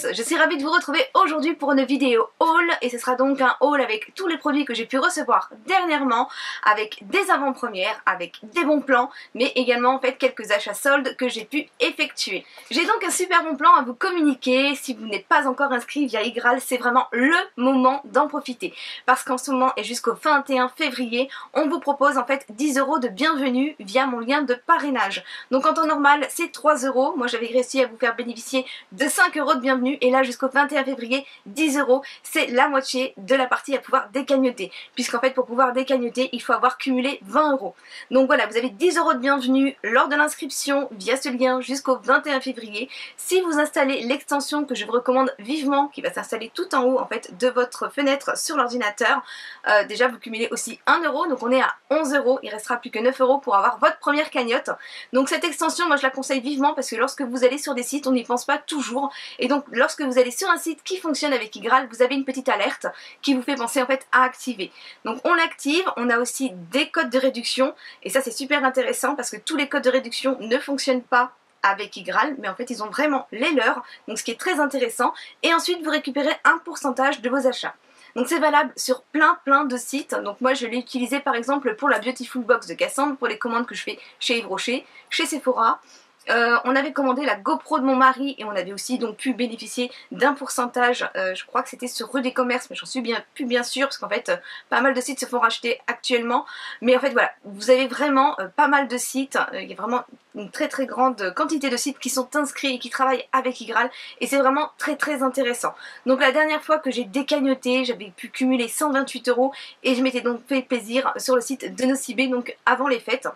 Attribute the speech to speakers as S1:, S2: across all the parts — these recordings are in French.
S1: tous, je suis ravie de vous retrouver aujourd'hui pour une vidéo haul et ce sera donc un haul avec tous les produits que j'ai pu recevoir dernièrement, avec des avant-premières, avec des bons plans, mais également en fait quelques achats soldes que j'ai pu effectuer. J'ai donc un super bon plan à vous communiquer. Si vous n'êtes pas encore inscrit via Igral, c'est vraiment le moment d'en profiter parce qu'en ce moment et jusqu'au 21 février, on vous propose en fait 10 € de bienvenue via mon lien de parrainage. Donc en temps normal c'est 3 €, moi j'avais réussi à vous faire bénéficier de 5 € de bienvenue et là jusqu'au 21 février 10 €, c'est la moitié de la partie à pouvoir décagnoter, puisqu'en fait pour pouvoir décagnoter il faut avoir cumulé 20 €. Donc voilà, vous avez 10 € de bienvenue lors de l'inscription via ce lien jusqu'au 21 février. Si vous installez l'extension que je vous recommande vivement, qui va s'installer tout en haut en fait de votre fenêtre sur l'ordinateur, déjà vous cumulez aussi 1 €, donc on est à 11 €, il restera plus que 9 € pour avoir votre première cagnotte. Donc cette extension, moi je la conseille vivement parce que lorsque vous allez sur des sites, on n'y pense pas toujours, et donc lorsque vous allez sur un site qui fonctionne avec Igral, vous avez une petite alerte qui vous fait penser en fait à activer. Donc on l'active, on a aussi des codes de réduction, et ça c'est super intéressant parce que tous les codes de réduction ne fonctionnent pas avec Igral, mais en fait ils ont vraiment les leurs, donc ce qui est très intéressant, et ensuite vous récupérez un pourcentage de vos achats. Donc c'est valable sur plein de sites. Donc moi je l'ai utilisé par exemple pour la Beautiful Box de Cassandre, pour les commandes que je fais chez Yves Rocher, chez Sephora. On avait commandé la GoPro de mon mari et on avait aussi donc pu bénéficier d'un pourcentage, je crois que c'était sur Rue des Commerces, mais j'en suis plus bien sûre parce qu'en fait pas mal de sites se font racheter actuellement. Mais en fait voilà, vous avez vraiment pas mal de sites, il y a vraiment une très grande quantité de sites qui sont inscrits et qui travaillent avec Igral, et c'est vraiment très intéressant. Donc la dernière fois que j'ai décagnoté, j'avais pu cumuler 128 € et je m'étais donc fait plaisir sur le site de Nocibé, donc avant les fêtes.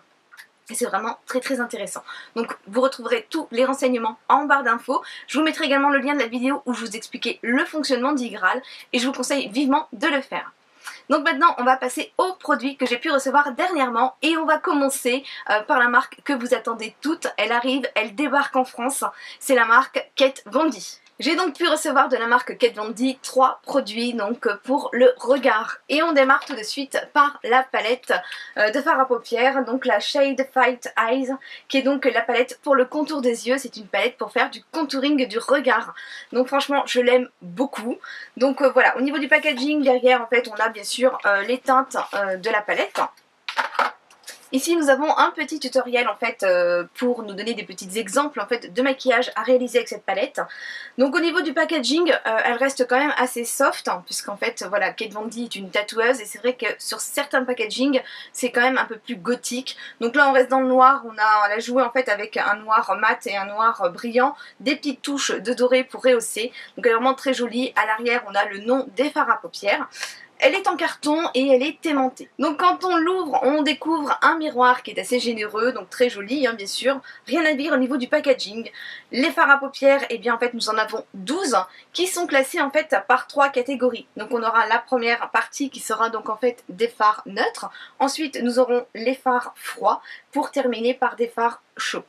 S1: Et c'est vraiment très intéressant. Donc vous retrouverez tous les renseignements en barre d'infos. Je vous mettrai également le lien de la vidéo où je vous expliquais le fonctionnement d'Igral et je vous conseille vivement de le faire. Donc maintenant on va passer aux produits que j'ai pu recevoir dernièrement et on va commencer par la marque que vous attendez toutes. Elle arrive, elle débarque en France, c'est la marque Kat Von D. J'ai donc pu recevoir de la marque Kat Von D 3 produits donc pour le regard, et on démarre tout de suite par la palette de fard à paupières, donc la Shade Fight Eyes, qui est donc la palette pour le contour des yeux. C'est une palette pour faire du contouring du regard, donc franchement je l'aime beaucoup. Donc voilà, au niveau du packaging derrière en fait on a bien sûr les teintes de la palette. Ici nous avons un petit tutoriel en fait pour nous donner des petits exemples en fait de maquillage à réaliser avec cette palette. Donc au niveau du packaging, elle reste quand même assez soft, hein, puisqu'en fait voilà, Kat Von D est une tatoueuse et c'est vrai que sur certains packaging c'est quand même un peu plus gothique. Donc là on reste dans le noir, on a joué en fait avec un noir mat et un noir brillant, des petites touches de doré pour rehausser. Donc elle est vraiment très jolie. À l'arrière on a le nom des fards à paupières. Elle est en carton et elle est aimantée. Donc quand on l'ouvre, on découvre un miroir qui est assez généreux, donc très joli hein, bien sûr. Rien à dire au niveau du packaging. Les fards à paupières, et bien en fait nous en avons 12 qui sont classés en fait par 3 catégories. Donc on aura la première partie qui sera donc en fait des fards neutres. Ensuite nous aurons les fards froids pour terminer par des fards chauds.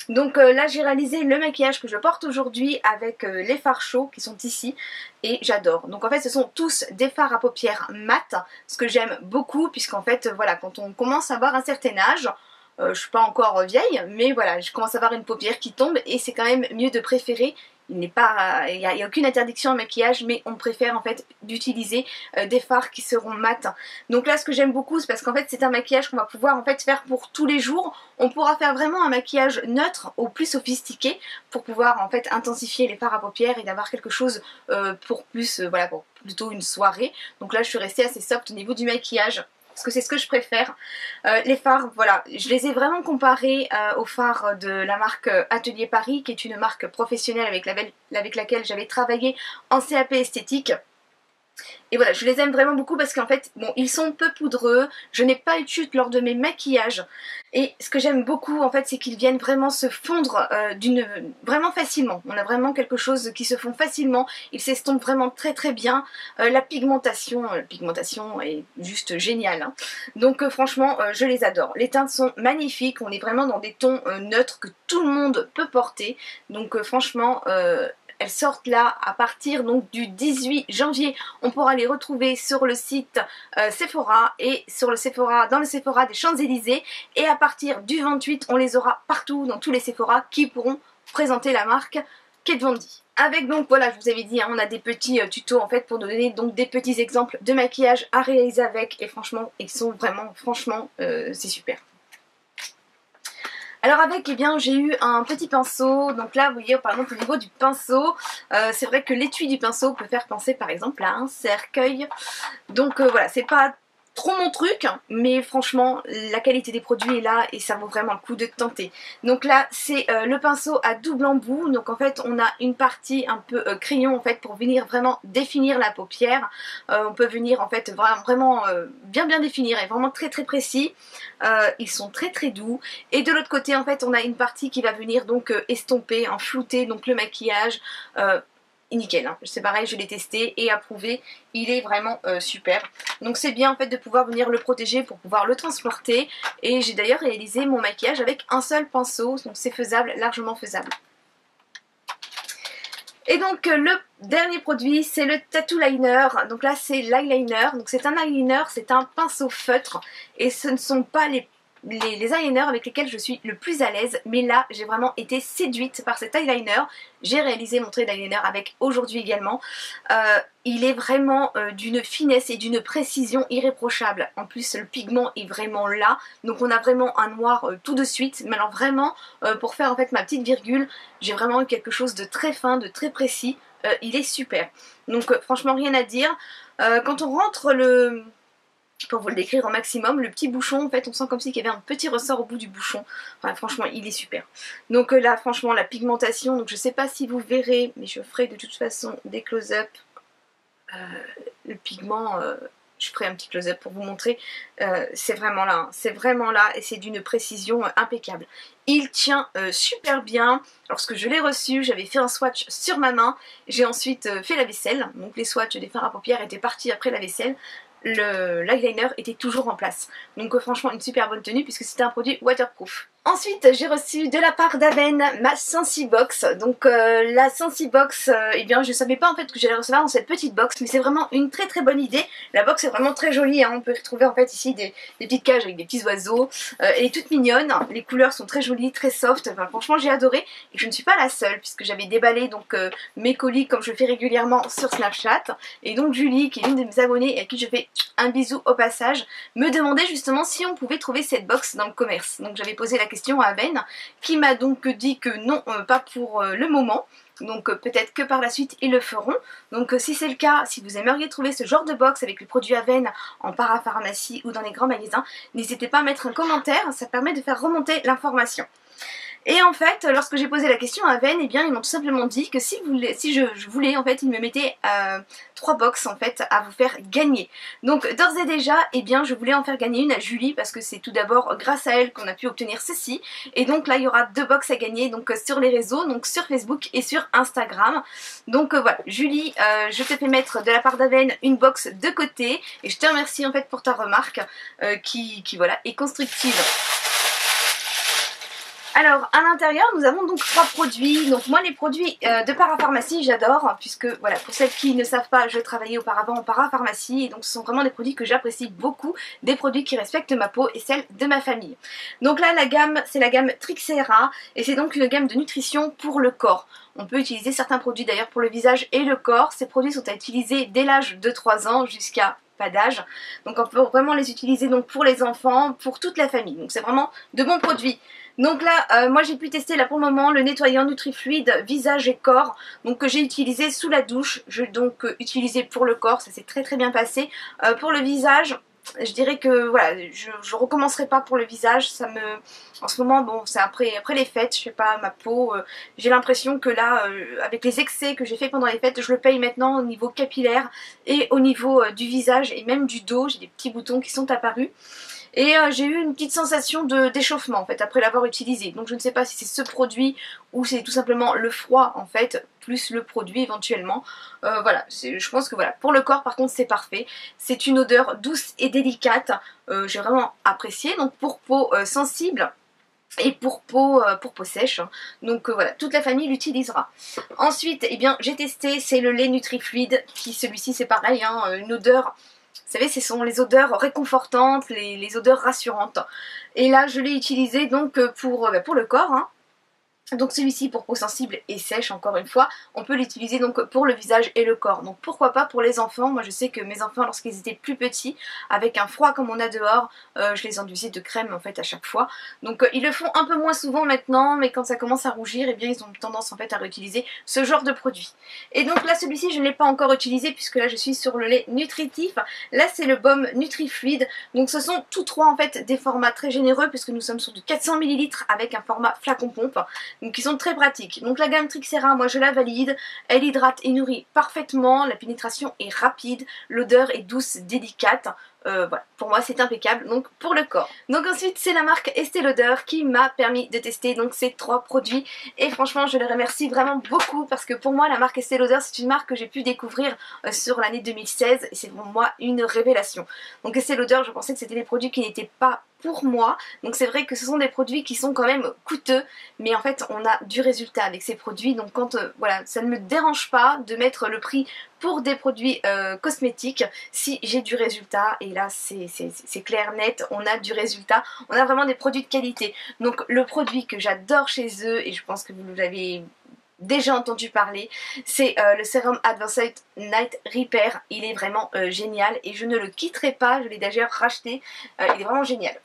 S1: Donc là j'ai réalisé le maquillage que je porte aujourd'hui avec les fards chauds qui sont ici et j'adore. Donc en fait ce sont tous des fards à paupières mat, ce que j'aime beaucoup puisqu'en fait voilà, quand on commence à avoir un certain âge, je suis pas encore vieille mais voilà, je commence à avoir une paupière qui tombe et c'est quand même mieux de préférer. Il n'y a aucune interdiction en maquillage, mais on préfère en fait d'utiliser des fards qui seront mat. Donc là ce que j'aime beaucoup c'est parce qu'en fait c'est un maquillage qu'on va pouvoir en fait faire pour tous les jours. On pourra faire vraiment un maquillage neutre au plus sophistiqué pour pouvoir en fait intensifier les fards à paupières et d'avoir quelque chose pour plus, voilà, pour plutôt une soirée. Donc là je suis restée assez soft au niveau du maquillage, parce que c'est ce que je préfère. Les fards, voilà, je les ai vraiment comparés aux fards de la marque Atelier Paris, qui est une marque professionnelle avec laquelle j'avais travaillé en CAP esthétique. Et voilà, je les aime vraiment beaucoup parce qu'en fait, bon, ils sont peu poudreux, je n'ai pas eu de chute lors de mes maquillages. Et ce que j'aime beaucoup en fait, c'est qu'ils viennent vraiment se fondre vraiment facilement. On a vraiment quelque chose qui se fond facilement, ils s'estompent vraiment très bien. La pigmentation est juste géniale, hein. Donc franchement, je les adore. Les teintes sont magnifiques, on est vraiment dans des tons neutres que tout le monde peut porter. Donc franchement... elles sortent là à partir donc du 18 janvier. On pourra les retrouver sur le site Sephora et dans le Sephora des Champs-Élysées. Et à partir du 28, on les aura partout dans tous les Sephora qui pourront présenter la marque Kat Von D. Avec donc voilà, je vous avais dit, hein, on a des petits tutos en fait pour nous donner donc des petits exemples de maquillage à réaliser avec, et franchement ils sont vraiment, franchement c'est super. Alors avec, eh bien, j'ai eu un petit pinceau, donc là vous voyez par exemple au niveau du pinceau, c'est vrai que l'étui du pinceau peut faire penser par exemple à un cercueil, donc voilà, c'est pas trop mon truc, mais franchement la qualité des produits est là et ça vaut vraiment le coup de tenter. Donc là c'est le pinceau à double embout, donc en fait on a une partie un peu crayon en fait pour venir vraiment définir la paupière. On peut venir en fait vraiment bien définir et vraiment très précis. Ils sont très doux, et de l'autre côté en fait on a une partie qui va venir donc estomper, flouter donc le maquillage. Nickel, hein. C'est pareil, je l'ai testé et approuvé, il est vraiment super. Donc c'est bien en fait de pouvoir venir le protéger pour pouvoir le transporter, et j'ai d'ailleurs réalisé mon maquillage avec un seul pinceau, donc c'est faisable, largement faisable. Et donc le dernier produit c'est le Tattoo Liner, donc là c'est l'eyeliner, donc c'est un eyeliner, c'est un pinceau feutre et ce ne sont pas les eyeliners avec lesquels je suis le plus à l'aise, mais là j'ai vraiment été séduite par cet eyeliner. J'ai réalisé mon trait d'eyeliner avec aujourd'hui également. Il est vraiment d'une finesse et d'une précision irréprochable. En plus le pigment est vraiment là, donc on a vraiment un noir tout de suite, mais alors vraiment pour faire en fait ma petite virgule, j'ai vraiment eu quelque chose de très fin, de très précis. Il est super, donc franchement rien à dire. Quand on rentre le... Pour vous le décrire au maximum, le petit bouchon, en fait, on sent comme s'il y avait un petit ressort au bout du bouchon. Enfin, franchement, il est super. Donc là, franchement, la pigmentation, donc je sais pas si vous verrez, mais je ferai de toute façon des close-up. Le pigment, je ferai un petit close-up pour vous montrer. C'est vraiment là, hein. C'est vraiment là, et c'est d'une précision impeccable. Il tient super bien. Lorsque je l'ai reçu, j'avais fait un swatch sur ma main. J'ai ensuite fait la vaisselle. Donc les swatchs des fards à paupières étaient partis après la vaisselle. L'eyeliner était toujours en place. Donc franchement une super bonne tenue puisque c'était un produit waterproof. Ensuite j'ai reçu de la part d'Aven ma Sensibox. Donc la Sensibox, eh bien je savais pas en fait que j'allais recevoir dans cette petite box, mais c'est vraiment une très bonne idée. La box est vraiment très jolie, hein. On peut retrouver en fait ici des petites cages avec des petits oiseaux. Elle est toute mignonne, les couleurs sont très jolies, très soft. Enfin, franchement j'ai adoré, et je ne suis pas la seule puisque j'avais déballé donc mes colis comme je fais régulièrement sur Snapchat, et donc Julie qui est l'une de mes abonnées et à qui je fais un bisou au passage, me demandait justement si on pouvait trouver cette box dans le commerce. Donc j'avais posé la question à Aven qui m'a donc dit que non, pas pour le moment. Donc peut-être que par la suite ils le feront. Donc si c'est le cas, si vous aimeriez trouver ce genre de box avec les produits Aven en parapharmacie ou dans les grands magasins, n'hésitez pas à mettre un commentaire, ça permet de faire remonter l'information. Et en fait, lorsque j'ai posé la question à Aven, eh bien, ils m'ont tout simplement dit que si je voulais, en fait, ils me mettaient 3 box en fait à vous faire gagner. Donc d'ores et déjà, eh bien, je voulais en faire gagner une à Julie parce que c'est tout d'abord grâce à elle qu'on a pu obtenir ceci. Et donc là, il y aura 2 box à gagner donc sur les réseaux, donc sur Facebook et sur Instagram. Donc voilà, Julie, je te fais mettre de la part d'Aven une box de côté et je te remercie en fait pour ta remarque qui voilà, est constructive. Alors à l'intérieur nous avons donc 3 produits. Donc moi les produits de parapharmacie j'adore, puisque voilà, pour celles qui ne savent pas, je travaillais auparavant en parapharmacie et donc ce sont vraiment des produits que j'apprécie beaucoup, des produits qui respectent ma peau et celle de ma famille. Donc là la gamme c'est la gamme Trixera et c'est donc une gamme de nutrition pour le corps. On peut utiliser certains produits d'ailleurs pour le visage et le corps. Ces produits sont à utiliser dès l'âge de 3 ans jusqu'à pas d'âge. Donc on peut vraiment les utiliser donc pour les enfants, pour toute la famille. Donc c'est vraiment de bons produits. Donc là, moi j'ai pu tester là pour le moment le nettoyant Nutrifluide visage et corps, donc que j'ai utilisé sous la douche. Je donc utilisé pour le corps, ça s'est très bien passé. Pour le visage, je dirais que voilà, je recommencerai pas pour le visage. Ça me, en ce moment, bon, c'est après les fêtes, je sais pas, ma peau, j'ai l'impression que là, avec les excès que j'ai fait pendant les fêtes, je le paye maintenant au niveau capillaire et au niveau du visage et même du dos. J'ai des petits boutons qui sont apparus. Et j'ai eu une petite sensation d'échauffement en fait après l'avoir utilisé. Donc je ne sais pas si c'est ce produit ou c'est tout simplement le froid en fait, plus le produit éventuellement. Voilà, je pense que voilà. Pour le corps par contre c'est parfait. C'est une odeur douce et délicate. J'ai vraiment apprécié. Donc pour peau sensible et pour peau sèche. Donc voilà, toute la famille l'utilisera. Ensuite, eh bien j'ai testé, c'est le lait Nutrifluide, qui celui-ci c'est pareil, hein, une odeur... Vous savez, ce sont les odeurs réconfortantes, les odeurs rassurantes. Et là, je l'ai utilisé donc pour le corps. Hein. Donc celui-ci pour peau sensible et sèche, encore une fois, on peut l'utiliser donc pour le visage et le corps. Donc pourquoi pas pour les enfants. Moi je sais que mes enfants, lorsqu'ils étaient plus petits, avec un froid comme on a dehors, je les enduisais de crème en fait à chaque fois. Donc ils le font un peu moins souvent maintenant, mais quand ça commence à rougir, eh bien ils ont tendance en fait à réutiliser ce genre de produit. Et donc là celui-ci je ne l'ai pas encore utilisé puisque là je suis sur le lait nutritif. Là c'est le baume Nutrifluide. Donc ce sont tous trois en fait des formats très généreux puisque nous sommes sur du 400 ml avec un format flacon pompe. Donc ils sont très pratiques. Donc la gamme Trixera, moi je la valide, elle hydrate et nourrit parfaitement, la pénétration est rapide, l'odeur est douce, délicate. Voilà, pour moi c'est impeccable donc pour le corps. Donc ensuite c'est la marque Estée Lauder qui m'a permis de tester donc ces trois produits et franchement je les remercie vraiment beaucoup parce que pour moi la marque Estée Lauder c'est une marque que j'ai pu découvrir sur l'année 2016 et c'est pour moi une révélation. Donc Estée Lauder, je pensais que c'était des produits qui n'étaient pas pour moi, donc c'est vrai que ce sont des produits qui sont quand même coûteux, mais en fait on a du résultat avec ces produits, donc quand voilà, ça ne me dérange pas de mettre le prix pour des produits cosmétiques si j'ai du résultat, et là c'est clair, net, on a du résultat, on a vraiment des produits de qualité. Donc le produit que j'adore chez eux, et je pense que vous l'avez déjà entendu parler, c'est le sérum Advanced Night Repair. Il est vraiment génial et je ne le quitterai pas, je l'ai d'ailleurs racheté, il est vraiment génial.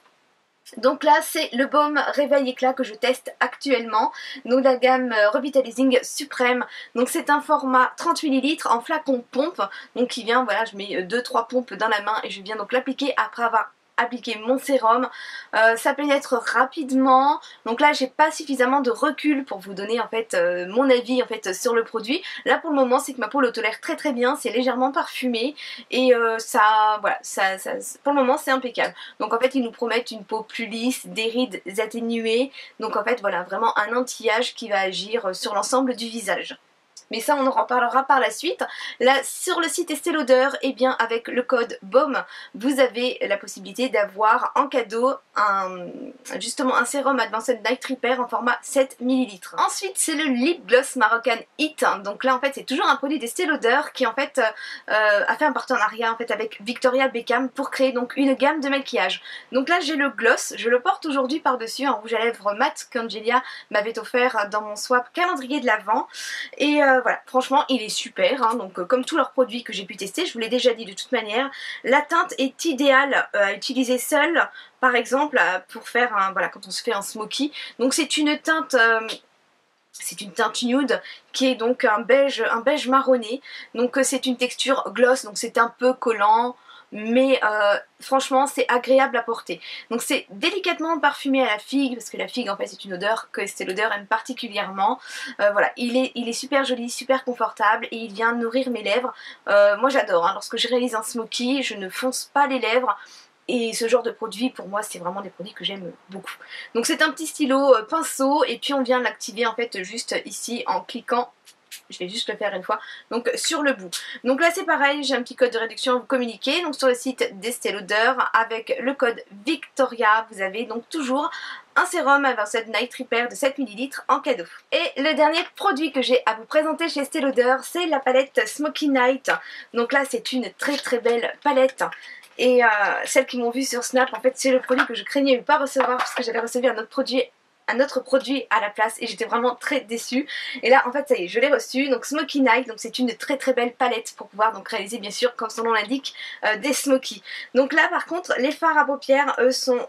S1: Donc là c'est le baume réveil éclat que je teste actuellement, donc la gamme Revitalizing Supreme. Donc c'est un format 30 ml en flacon pompe, donc qui vient, voilà, je mets 2-3 pompes dans la main et je viens donc l'appliquer après avoir appliquer mon sérum. Ça pénètre rapidement, donc là j'ai pas suffisamment de recul pour vous donner en fait mon avis en fait sur le produit. Là pour le moment c'est que ma peau le tolère très très bien, c'est légèrement parfumé et ça voilà, pour le moment c'est impeccable. Donc en fait ils nous promettent une peau plus lisse, des rides atténuées, donc en fait voilà, vraiment un anti-âge qui va agir sur l'ensemble du visage. Mais ça on en reparlera par la suite. Là sur le site Estée Lauder, et bien avec le code BAUME, vous avez la possibilité d'avoir en cadeau justement un sérum Advanced Night Repair en format 7 ml. Ensuite c'est le Lip Gloss Moroccan Hit. Donc là en fait c'est toujours un produit d'Estée Lauder qui en fait a fait un partenariat en fait avec Victoria Beckham pour créer donc une gamme de maquillage. Donc là j'ai le gloss, je le porte aujourd'hui par-dessus, un rouge à lèvres mat qu'Angelia m'avait offert dans mon swap calendrier de l'Avent. Et voilà, franchement il est super, hein. Donc comme tous leurs produits que j'ai pu tester, je vous l'ai déjà dit de toute manière, la teinte est idéale à utiliser seule, par exemple pour faire un, voilà, quand on se fait un smoky. Donc c'est une teinte nude qui est donc un beige marronné, donc c'est une texture gloss, donc c'est un peu collant, mais franchement c'est agréable à porter. Donc c'est délicatement parfumé à la figue, parce que la figue en fait c'est une odeur que Estée Lauder aime particulièrement. Voilà, il est super joli, super confortable et il vient nourrir mes lèvres. Moi j'adore, hein, lorsque je réalise un smoky, je ne fonce pas les lèvres. Et ce genre de produit, pour moi, c'est vraiment des produits que j'aime beaucoup. Donc c'est un petit stylo pinceau, et puis on vient l'activer en fait juste ici en cliquant. Je vais juste le faire une fois, donc sur le bout. Donc là c'est pareil, j'ai un petit code de réduction à vous communiquer. Donc sur le site d'Estée Lauder, avec le code Victoria, vous avez donc toujours un sérum Advanced Night Repair de 7 ml en cadeau. Et le dernier produit que j'ai à vous présenter chez Estée Lauder, c'est la palette Smoky Night. Donc là c'est une très très belle palette. Et celles qui m'ont vu sur Snap, en fait c'est le produit que je craignais ne pas recevoir parce que j'avais reçu un autre produit à la place et j'étais vraiment très déçue. Et là en fait ça y est, je l'ai reçu. Donc Smoky Night, donc c'est une très très belle palette pour pouvoir donc réaliser, bien sûr comme son nom l'indique, des smoky. Donc là par contre les fards à paupières eux sont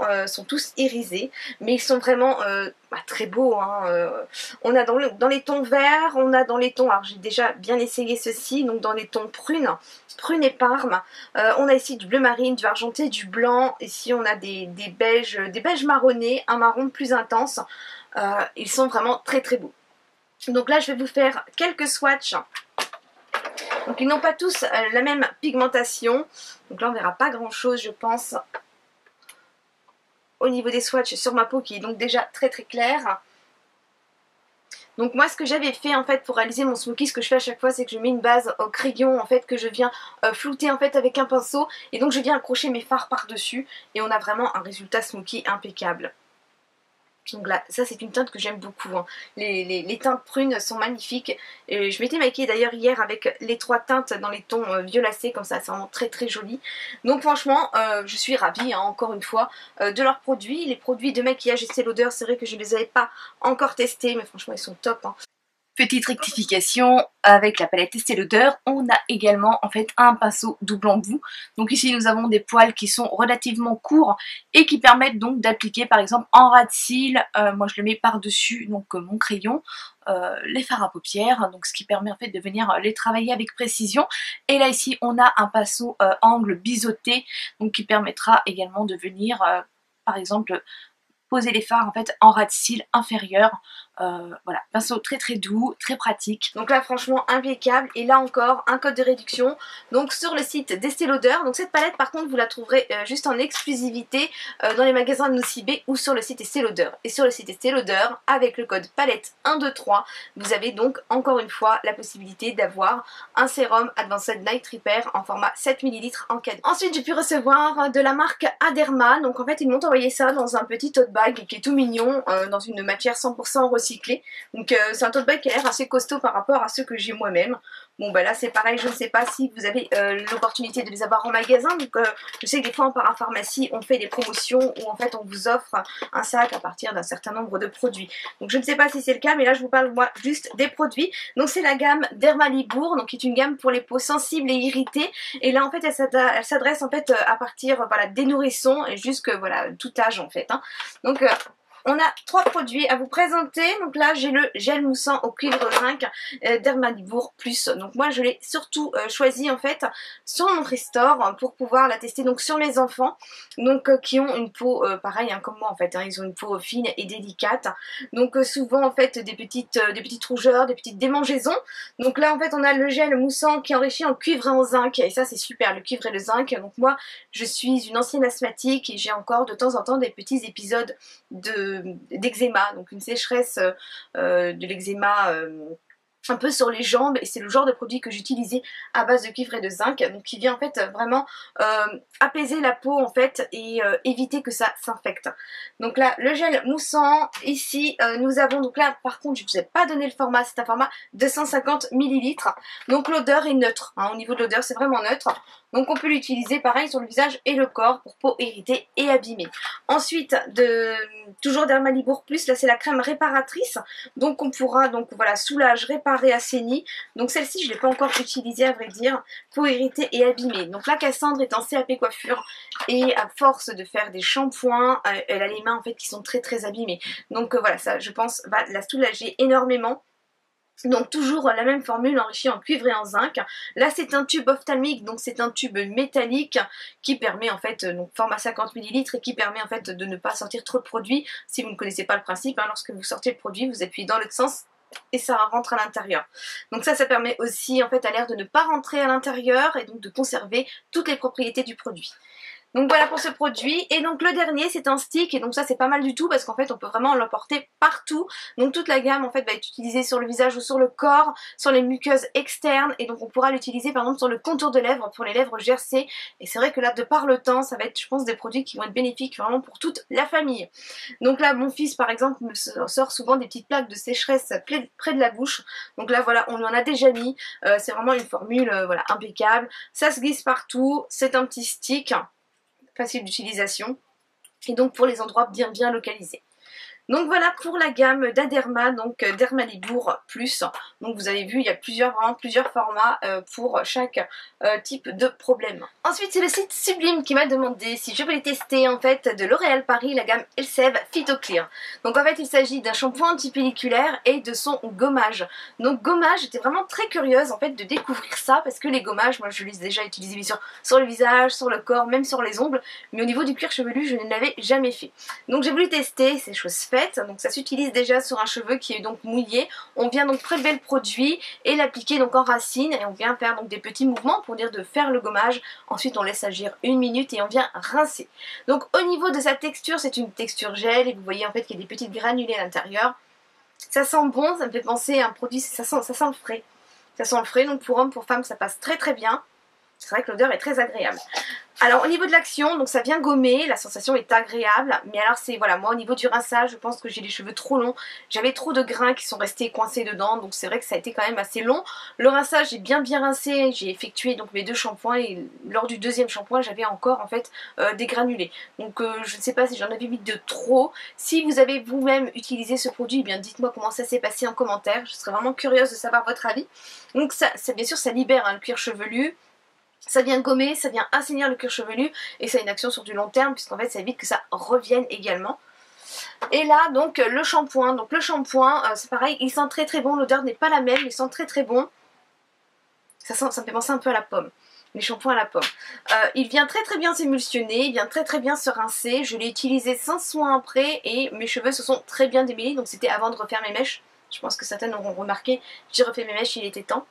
S1: tous irisés, mais ils sont vraiment très beaux, hein. On a dans les tons verts, on a dans les tons, alors j'ai déjà bien essayé ceci, donc dans les tons prune et parme, on a ici du bleu marine, du argenté, du blanc, ici on a des beiges marronnés, un marron plus intense. Ils sont vraiment très très beaux. Donc là je vais vous faire quelques swatchs. Donc ils n'ont pas tous la même pigmentation, donc là on verra pas grand chose je pense au niveau des swatchs sur ma peau qui est donc déjà très très claire. Donc moi ce que j'avais fait en fait pour réaliser mon smoky, ce que je fais à chaque fois, c'est que je mets une base au crayon en fait que je viens flouter en fait avec un pinceau, et donc je viens accrocher mes fards par dessus et on a vraiment un résultat smoky impeccable. Donc là, ça c'est une teinte que j'aime beaucoup, hein. Les teintes prunes sont magnifiques. Et je m'étais maquillée d'ailleurs hier avec les 3 teintes dans les tons violacés, comme ça, c'est vraiment très très joli. Donc franchement, je suis ravie, hein, encore une fois, de leurs produits. Les produits de maquillage Estée Lauder, c'est vrai que je ne les avais pas encore testés, mais franchement ils sont top, hein. Petite rectification, avec la palette Estée Lauder, on a également en fait un pinceau double embout. Donc ici nous avons des poils qui sont relativement courts et qui permettent donc d'appliquer par exemple en ras de cils, moi je le mets par-dessus donc mon crayon, les fards à paupières, donc ce qui permet en fait de venir les travailler avec précision. Et là ici on a un pinceau angle biseauté, donc qui permettra également de venir par exemple poser les fards en fait en ras de cils inférieur. Voilà, pinceau très très doux, très pratique. Donc là franchement impeccable. Et là encore un code de réduction donc sur le site d'Estée Lauder. Donc cette palette par contre vous la trouverez juste en exclusivité dans les magasins de Nocibé ou sur le site Estée Lauder. Et sur le site Estée Lauder avec le code palette 123 vous avez donc encore une fois la possibilité d'avoir un sérum Advanced Night Repair en format 7 ml en cadeau. Ensuite j'ai pu recevoir de la marque Aderma. Donc en fait ils m'ont envoyé ça dans un petit tote bag qui est tout mignon, dans une matière 100% recyclée. Donc c'est un tote bag qui a l'air assez costaud par rapport à ceux que j'ai moi-même. Bon bah là c'est pareil, je ne sais pas si vous avez l'opportunité de les avoir en magasin. Donc je sais que des fois en parapharmacie on fait des promotions où en fait on vous offre un sac à partir d'un certain nombre de produits. Donc je ne sais pas si c'est le cas, mais là je vous parle moi juste des produits. Donc c'est la gamme Dermalibour, donc qui est une gamme pour les peaux sensibles et irritées. Et là en fait elle s'adresse en fait à partir voilà, des nourrissons et jusque voilà tout âge en fait, hein. Donc on a 3 produits à vous présenter. Donc là j'ai le gel moussant au cuivre zinc Dermalibour Plus. Donc moi je l'ai surtout choisi en fait sur mon Restore pour pouvoir la tester donc sur mes enfants. Donc qui ont une peau pareil hein, comme moi en fait, hein, ils ont une peau fine et délicate. Donc souvent en fait des petites rougeurs, des petites démangeaisons. Donc là en fait on a le gel moussant qui est enrichi en cuivre et en zinc. Et ça c'est super, le cuivre et le zinc. Donc moi je suis une ancienne asthmatique et j'ai encore de temps en temps des petits épisodes d'eczéma, donc une sécheresse de l'eczéma un peu sur les jambes, et c'est le genre de produit que j'utilisais à base de cuivre et de zinc, donc qui vient en fait vraiment apaiser la peau en fait et éviter que ça s'infecte. Donc là le gel moussant, ici nous avons donc là par contre je ne vous ai pas donné le format, c'est un format 250 ml, donc l'odeur est neutre, hein, au niveau de l'odeur c'est vraiment neutre. Donc on peut l'utiliser pareil sur le visage et le corps pour peau irritée et abîmée. Ensuite, toujours Dermalibour Plus, là c'est la crème réparatrice. Donc on pourra donc voilà soulage, réparer, assainir. Donc celle-ci je ne l'ai pas encore utilisée à vrai dire, peau irritée et abîmée. Donc là Cassandre est en CAP coiffure et à force de faire des shampoings, elle a les mains en fait qui sont très très abîmées. Donc voilà, ça je pense va la soulager énormément. Donc toujours la même formule enrichie en cuivre et en zinc. Là c'est un tube ophtalmique, donc c'est un tube métallique qui permet en fait, donc format 50 ml et qui permet en fait de ne pas sortir trop de produits. Si vous ne connaissez pas le principe, hein, lorsque vous sortez le produit, vous appuyez dans l'autre sens et ça rentre à l'intérieur. Donc ça permet aussi en fait à l'air de ne pas rentrer à l'intérieur et donc de conserver toutes les propriétés du produit. Donc voilà pour ce produit. Et donc le dernier c'est un stick, et donc ça c'est pas mal du tout parce qu'en fait on peut vraiment l'emporter partout. Donc toute la gamme en fait va être utilisée sur le visage ou sur le corps, sur les muqueuses externes, et donc on pourra l'utiliser par exemple sur le contour de lèvres pour les lèvres gercées. Et c'est vrai que là de par le temps ça va être je pense des produits qui vont être bénéfiques vraiment pour toute la famille. Donc là mon fils par exemple me sort souvent des petites plaques de sécheresse près de la bouche. Donc là voilà on en a déjà mis, c'est vraiment une formule voilà impeccable. Ça se glisse partout, c'est un petit stick facile d'utilisation et donc pour les endroits bien localisés. Donc voilà pour la gamme d'Aderma, donc Dermalibour Plus. Donc vous avez vu, il y a vraiment plusieurs formats pour chaque type de problème. Ensuite c'est le site Sublime qui m'a demandé si je voulais tester en fait de L'Oréal Paris la gamme Elseve Phyto Clear. Donc en fait il s'agit d'un shampoing antipelliculaire et de son gommage. Donc gommage, j'étais vraiment très curieuse en fait de découvrir ça parce que les gommages, moi je les ai déjà utilisés bien sûr sur le visage, sur le corps, même sur les ongles, mais au niveau du cuir chevelu je ne l'avais jamais fait. Donc j'ai voulu tester, c'est chose faite. Donc ça s'utilise déjà sur un cheveu qui est donc mouillé. On vient donc prélever le produit et l'appliquer donc en racine et on vient faire donc des petits mouvements pour dire de faire le gommage. Ensuite on laisse agir 1 minute et on vient rincer. Donc au niveau de sa texture, c'est une texture gel et vous voyez en fait qu'il y a des petites granulés à l'intérieur. Ça sent bon, ça me fait penser à un produit, ça sent le frais. Ça sent le frais, donc pour hommes, pour femmes ça passe très bien. C'est vrai que l'odeur est très agréable. Alors au niveau de l'action, donc ça vient gommer, la sensation est agréable, mais alors c'est voilà, moi au niveau du rinçage, je pense que j'ai les cheveux trop longs, j'avais trop de grains qui sont restés coincés dedans, donc c'est vrai que ça a été quand même assez long. Le rinçage, j'ai bien rincé, j'ai effectué donc mes 2 shampoings et lors du 2e shampoing, j'avais encore en fait des granulés. Donc je ne sais pas si j'en avais mis de trop. Si vous avez vous-même utilisé ce produit, eh bien dites-moi comment ça s'est passé en commentaire, je serais vraiment curieuse de savoir votre avis. Donc ça bien sûr ça libère hein, le cuir chevelu. Ça vient gommer, ça vient assainir le cuir chevelu et ça a une action sur du long terme puisqu'en fait ça évite que ça revienne également. Et là donc le shampoing, c'est pareil, il sent très très bon, l'odeur n'est pas la même, il sent très très bon. Ça me fait penser un peu à la pomme, les shampoings à la pomme. Il vient très très bien s'émulsionner, il vient très très bien se rincer, je l'ai utilisé sans soin après et mes cheveux se sont très bien démêlés, donc c'était avant de refaire mes mèches. Je pense que certaines auront remarqué, j'ai refait mes mèches, il était temps.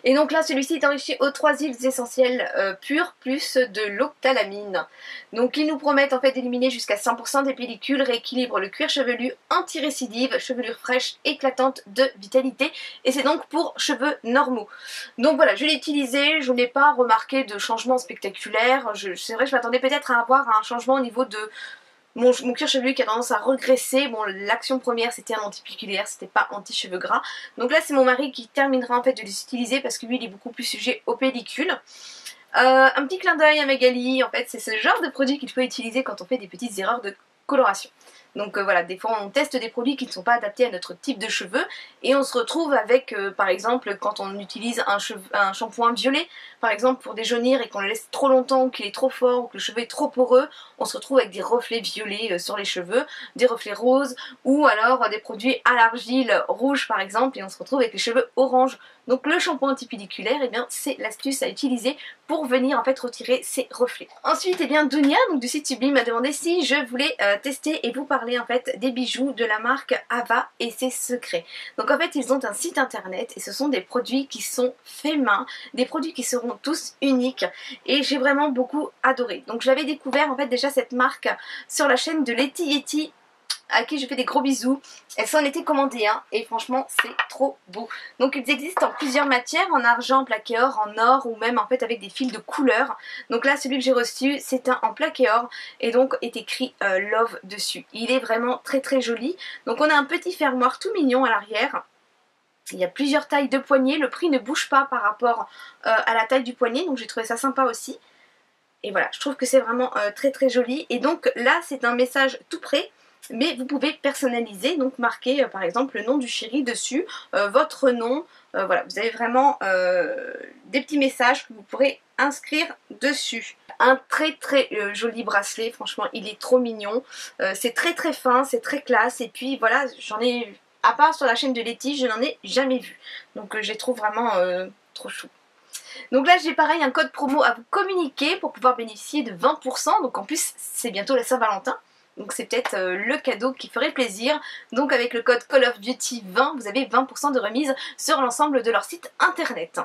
S1: Et donc là celui-ci est enrichi aux 3 huiles essentielles pures plus de l'octalamine. Donc ils nous promettent en fait d'éliminer jusqu'à 100% des pellicules, rééquilibre le cuir chevelu, anti-récidive, chevelure fraîche, éclatante de vitalité. Et c'est donc pour cheveux normaux. Donc voilà, je l'ai utilisé, je n'ai pas remarqué de changement spectaculaire. C'est vrai que je m'attendais peut-être à avoir un changement au niveau de mon cuir chevelu qui a tendance à regresser. Bon, l'action première c'était un anti-pelliculaire, c'était pas anti-cheveux gras. Donc là c'est mon mari qui terminera en fait de les utiliser parce que lui il est beaucoup plus sujet aux pellicules. Un petit clin d'œil à Magali, en fait c'est ce genre de produit qu'il faut utiliser quand on fait des petites erreurs de coloration. Donc voilà, des fois on teste des produits qui ne sont pas adaptés à notre type de cheveux et on se retrouve avec, par exemple, quand on utilise un shampoing violet, par exemple pour déjaunir et qu'on le laisse trop longtemps ou qu'il est trop fort ou que le cheveu est trop poreux, on se retrouve avec des reflets violets sur les cheveux, des reflets roses ou alors des produits à l'argile rouge par exemple et on se retrouve avec les cheveux orange. Donc le shampoing antipelliculaire, eh bien c'est l'astuce à utiliser pour venir en fait retirer ces reflets. Ensuite, eh bien Dunia, donc du site Sublime, m'a demandé si je voulais tester et vous parler en fait des bijoux de la marque Ava et ses secrets. Donc en fait ils ont un site internet et ce sont des produits qui sont faits main, des produits qui seront tous uniques et j'ai vraiment beaucoup adoré. Donc j'avais découvert en fait déjà cette marque sur la chaîne de Letty Yeti, à qui je fais des gros bisous. Elle s'en était commandée un et franchement c'est trop beau. Donc ils existent en plusieurs matières, en argent, plaqué or, en or ou même en fait avec des fils de couleur. Donc là celui que j'ai reçu c'est un en plaqué or et donc est écrit Love dessus. Il est vraiment très très joli. Donc on a un petit fermoir tout mignon à l'arrière. Il y a plusieurs tailles de poignet, le prix ne bouge pas par rapport à la taille du poignet, donc j'ai trouvé ça sympa aussi. Et voilà, je trouve que c'est vraiment très très joli. Et donc là c'est un message tout prêt. Mais vous pouvez personnaliser, donc marquer par exemple le nom du chéri dessus, votre nom, voilà, vous avez vraiment des petits messages que vous pourrez inscrire dessus. Un très très joli bracelet, franchement il est trop mignon, c'est très très fin, c'est très classe et puis voilà, j'en ai, à part sur la chaîne de Letty, je n'en ai jamais vu, donc je les trouve vraiment trop chou. Donc là j'ai pareil un code promo à vous communiquer pour pouvoir bénéficier de 20%, donc en plus c'est bientôt la Saint-Valentin. Donc c'est peut-être le cadeau qui ferait plaisir. Donc avec le code Call of Duty 20, vous avez 20% de remise sur l'ensemble de leur site internet.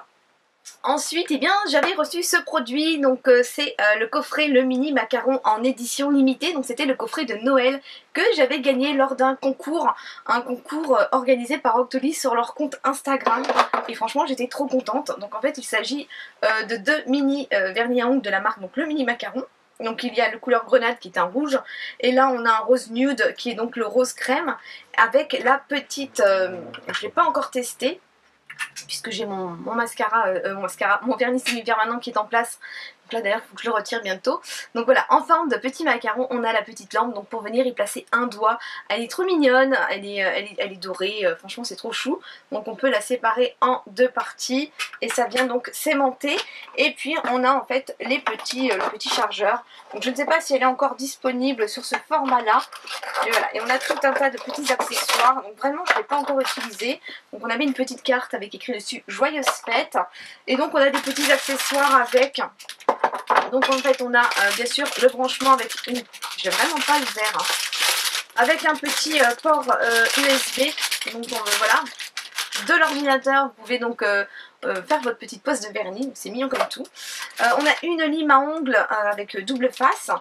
S1: Ensuite, eh bien, j'avais reçu ce produit, donc c'est le coffret Le Mini Macaron en édition limitée. Donc c'était le coffret de Noël que j'avais gagné lors d'un concours, un concours organisé par Octoly sur leur compte Instagram. Et franchement, j'étais trop contente. Donc en fait, il s'agit de 2 mini vernis à ongles de la marque, donc Le Mini Macaron. Donc il y a le couleur grenade qui est un rouge et là on a un rose nude qui est donc le rose crème avec la petite, je ne l'ai pas encore testé puisque j'ai mon vernis semi-permanent qui est en place. Donc là d'ailleurs il faut que je le retire bientôt. Donc voilà, en forme de petit macaron on a la petite lampe donc pour venir y placer un doigt. Elle est trop mignonne, elle est dorée, franchement c'est trop chou. Donc on peut la séparer en 2 parties et ça vient donc s'aimanter. Et puis on a en fait le petit chargeur. Donc je ne sais pas si elle est encore disponible sur ce format là. Et voilà, et on a tout un tas de petits accessoires. Donc vraiment je ne l'ai pas encore utilisé. Donc on avait une petite carte avec écrit dessus Joyeuse fête. Et donc on a des petits accessoires avec. Donc en fait on a bien sûr le branchement avec une, j'ai vraiment pas le verre, hein, avec un petit port USB, donc voilà, de l'ordinateur, vous pouvez donc faire votre petite pose de vernis, c'est mignon comme tout. On a une lime à ongles avec double face,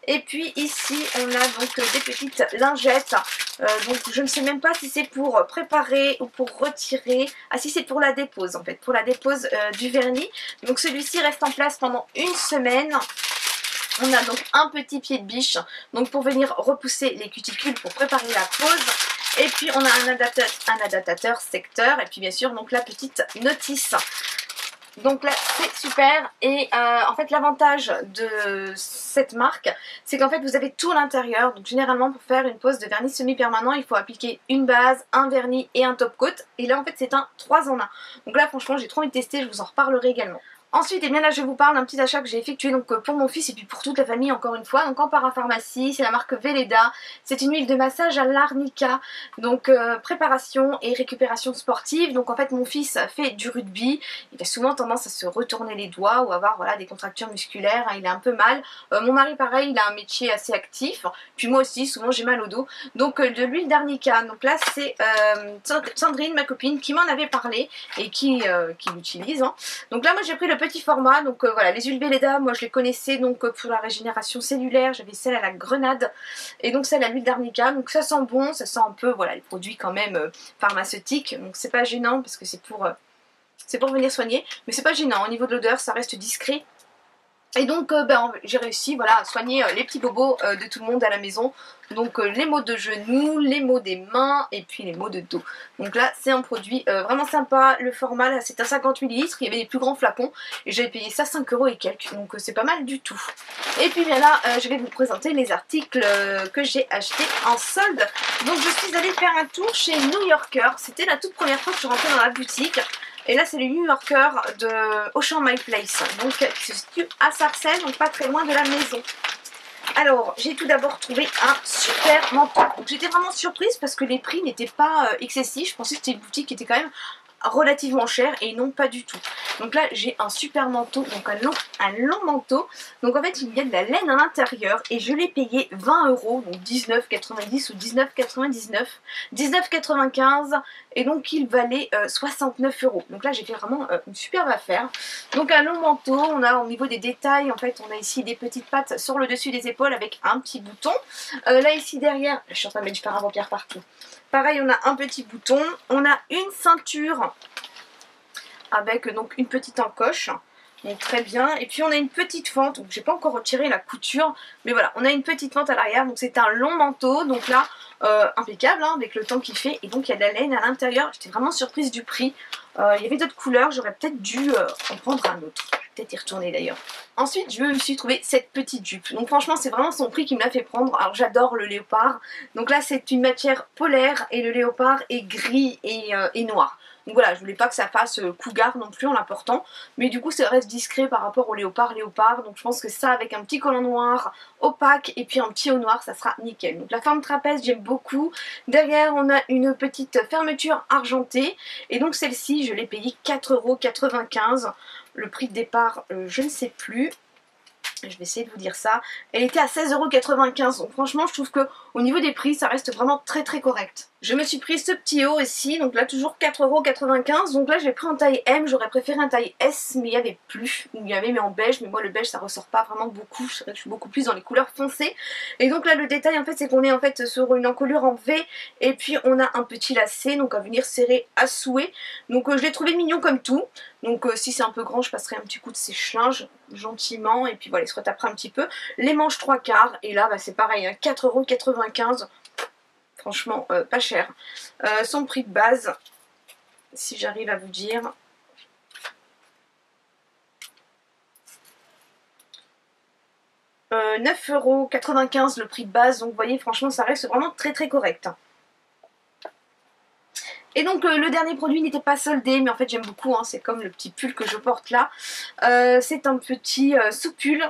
S1: et puis ici on a donc des petites lingettes, donc je ne sais même pas si c'est pour préparer ou pour retirer, ah si c'est pour la dépose en fait, pour la dépose du vernis. Donc celui-ci reste en place pendant une semaine. On a donc un petit pied de biche, donc pour venir repousser les cuticules pour préparer la pose. Et puis on a un adaptateur secteur, et puis bien sûr donc la petite notice. Donc là c'est super, et en fait l'avantage de cette marque c'est qu'en fait vous avez tout à l'intérieur. Donc généralement pour faire une pose de vernis semi-permanent il faut appliquer une base, un vernis et un top coat, et là en fait c'est un 3 en 1. Donc là franchement j'ai trop envie de tester, je vous en reparlerai également. Ensuite, et bien là je vous parle d'un petit achat que j'ai effectué donc pour mon fils et puis pour toute la famille encore une fois, donc en parapharmacie, c'est la marque Velleda, c'est une huile de massage à l'arnica, donc préparation et récupération sportive. Donc en fait mon fils fait du rugby, il a souvent tendance à se retourner les doigts ou avoir voilà, des contractures musculaires, hein, il a un peu mal. Mon mari pareil, il a un métier assez actif, puis moi aussi souvent j'ai mal au dos, donc de l'huile d'arnica. Donc là c'est Sandrine, ma copine, qui m'en avait parlé et qui l'utilise, hein. Donc là moi j'ai pris le petit format, donc voilà, les huiles Velleda, moi je les connaissais donc pour la régénération cellulaire, j'avais celle à la grenade et donc celle à l'huile d'arnica, donc ça sent bon, ça sent un peu voilà les produits quand même pharmaceutiques, donc c'est pas gênant parce que c'est pour venir soigner, mais c'est pas gênant, au niveau de l'odeur ça reste discret. Et donc j'ai réussi voilà, à soigner les petits bobos de tout le monde à la maison. Donc les maux de genoux, les maux des mains et puis les maux de dos. Donc là c'est un produit vraiment sympa. Le format là c'est un 50 ml, il y avait des plus grands flacons et j'avais payé ça 5 € et quelques. Donc c'est pas mal du tout. Et puis bien là je vais vous présenter les articles que j'ai achetés en solde. Donc je suis allée faire un tour chez New Yorker. C'était la toute première fois que je rentrais dans la boutique. Et là c'est le New Yorker de Auchan My Place, donc qui se situe à Sarcelles, donc pas très loin de la maison. Alors j'ai tout d'abord trouvé un super manteau. Donc j'étais vraiment surprise parce que les prix n'étaient pas excessifs. Je pensais que c'était une boutique qui était quand même relativement cher, et non pas du tout. Donc là j'ai un super manteau, donc un long manteau. Donc en fait il y a de la laine à l'intérieur et je l'ai payé 20 €, donc 19,90 ou 19,99, 19,95, et donc il valait 69 €. Donc là j'ai fait vraiment une superbe affaire. Donc un long manteau, on a au niveau des détails en fait on a ici des petites pattes sur le dessus des épaules avec un petit bouton. Là ici derrière, je suis en train de mettre du fard à paupières partout. Pareil, on a un petit bouton, on a une ceinture avec donc une petite encoche, donc très bien. Et puis on a une petite fente, donc j'ai pas encore retiré la couture, mais voilà, on a une petite fente à l'arrière, donc c'est un long manteau, donc là impeccable hein, avec le temps qu'il fait, et donc il y a de la laine à l'intérieur. J'étais vraiment surprise du prix. Il y avait d'autres couleurs, j'aurais peut-être dû en prendre un autre. Peut-être y retourner d'ailleurs. Ensuite je me suis trouvé cette petite jupe, donc franchement c'est vraiment son prix qui me l'a fait prendre. Alors j'adore le léopard, donc là c'est une matière polaire et le léopard est gris et noir. Donc voilà, je voulais pas que ça fasse cougar non plus en l'apportant, mais du coup ça reste discret par rapport au léopard. Donc je pense que ça avec un petit collant noir opaque et puis un petit haut noir ça sera nickel. Donc la forme trapèze j'aime beaucoup. Derrière on a une petite fermeture argentée, et donc celle-ci je l'ai payée 4,95 €. Le prix de départ, je ne sais plus. Je vais essayer de vous dire ça. Elle était à 16,95 €. Donc franchement, je trouve que au niveau des prix, ça reste vraiment très très correct. Je me suis pris ce petit haut ici. Donc là, toujours 4,95 €. Donc là, je l'ai pris en taille M. J'aurais préféré un taille S, mais il n'y avait plus. Il y avait, mais en beige. Mais moi, le beige, ça ressort pas vraiment beaucoup. Je suis beaucoup plus dans les couleurs foncées. Et donc là, le détail, en fait, c'est qu'on est en fait sur une encolure en V. Et puis, on a un petit lacet. Donc à venir serrer à souhait. Donc je l'ai trouvé mignon comme tout. Donc si c'est un peu grand, je passerai un petit coup de sèche-linge gentiment, et puis voilà, il se retapera un petit peu. Les manches 3/4, et là bah, c'est pareil, hein, 4,95 €. Franchement pas cher. Son prix de base, si j'arrive à vous dire, euh, 9,95 € le prix de base. Donc vous voyez, franchement ça reste vraiment très très correct. Et donc le dernier produit n'était pas soldé, mais en fait j'aime beaucoup, hein, c'est comme le petit pull que je porte là. C'est un petit sous-pull.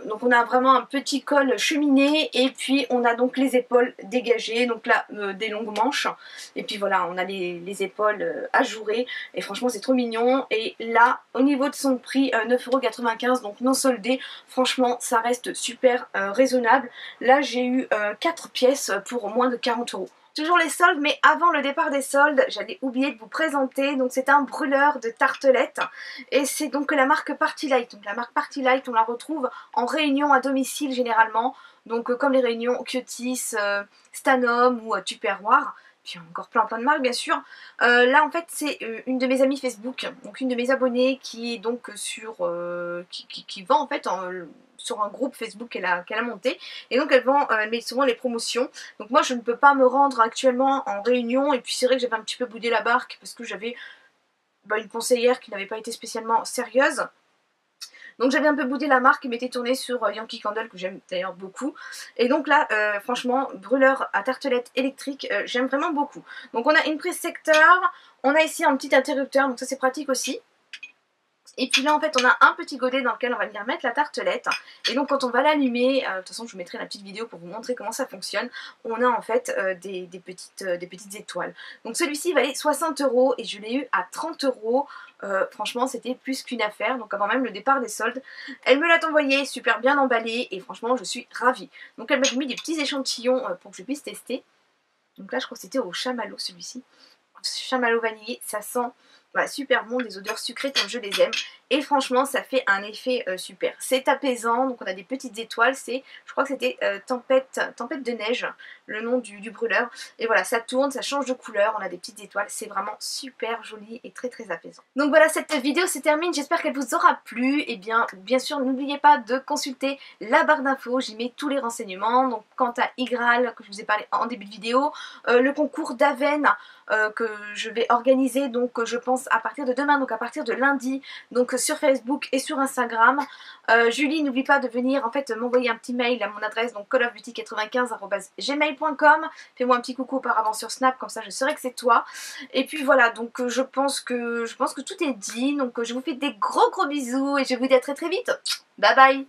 S1: Donc on a vraiment un petit col cheminé, et puis on a donc les épaules dégagées, donc là des longues manches, et puis voilà on a les épaules ajourées, et franchement c'est trop mignon. Et là au niveau de son prix 9,95 €, donc non soldé, franchement ça reste super raisonnable. Là j'ai eu 4 pièces pour moins de 40 €. Toujours les soldes, mais avant le départ des soldes, j'allais oublier de vous présenter, donc c'est un brûleur de tartelettes et c'est donc la marque Party Light. Donc la marque Party Light, on la retrouve en réunion à domicile généralement, donc comme les réunions Kyotis, Stanhome ou Tupperware. Puis encore plein de marques bien sûr. Là en fait c'est une de mes amies Facebook, donc une de mes abonnées qui est donc sur qui vend en fait sur un groupe Facebook qu'elle a monté, et donc elle met souvent les promotions. Donc moi je ne peux pas me rendre actuellement en réunion, et puis c'est vrai que j'avais un petit peu boudé la barque parce que j'avais une conseillère qui n'avait pas été spécialement sérieuse. Donc j'avais un peu boudé la marque et m'étais tournée sur Yankee Candle, que j'aime d'ailleurs beaucoup. Et donc là, franchement, brûleur à tartelettes électrique, j'aime vraiment beaucoup. Donc on a une prise secteur, on a ici un petit interrupteur, donc ça c'est pratique aussi. Et puis là en fait on a un petit godet dans lequel on va venir mettre la tartelette. Et donc quand on va l'allumer, de toute façon je vous mettrai la petite vidéo pour vous montrer comment ça fonctionne. On a en fait des petites étoiles. Donc celui-ci valait 60 € et je l'ai eu à 30 €. Franchement c'était plus qu'une affaire, donc avant même le départ des soldes. Elle me l'a envoyé super bien emballé et franchement je suis ravie. Donc elle m'a mis des petits échantillons pour que je puisse tester. Donc là je crois que c'était au chamallow celui-ci. Chamallow vanillé, ça sent super bon, des odeurs sucrées comme je les aime, et franchement ça fait un effet super. C'est apaisant, donc on a des petites étoiles, je crois que c'était tempête de neige, le nom du brûleur, et voilà, ça tourne, ça change de couleur, on a des petites étoiles, c'est vraiment super joli et très apaisant. Donc voilà, cette vidéo se termine, j'espère qu'elle vous aura plu, et bien sûr n'oubliez pas de consulter la barre d'infos, j'y mets tous les renseignements. Donc quant à Igral, que je vous ai parlé en début de vidéo, le concours d'Aven que je vais organiser, donc je pense à partir de demain, donc à partir de lundi, donc sur Facebook et sur Instagram. Julie, n'oublie pas de venir en fait m'envoyer un petit mail à mon adresse, donc callofbeauty95@gmail.com. Fais-moi un petit coucou auparavant sur Snap, comme ça je saurai que c'est toi. Et puis voilà, donc je pense que tout est dit, donc je vous fais des gros bisous et je vous dis à très vite. Bye bye.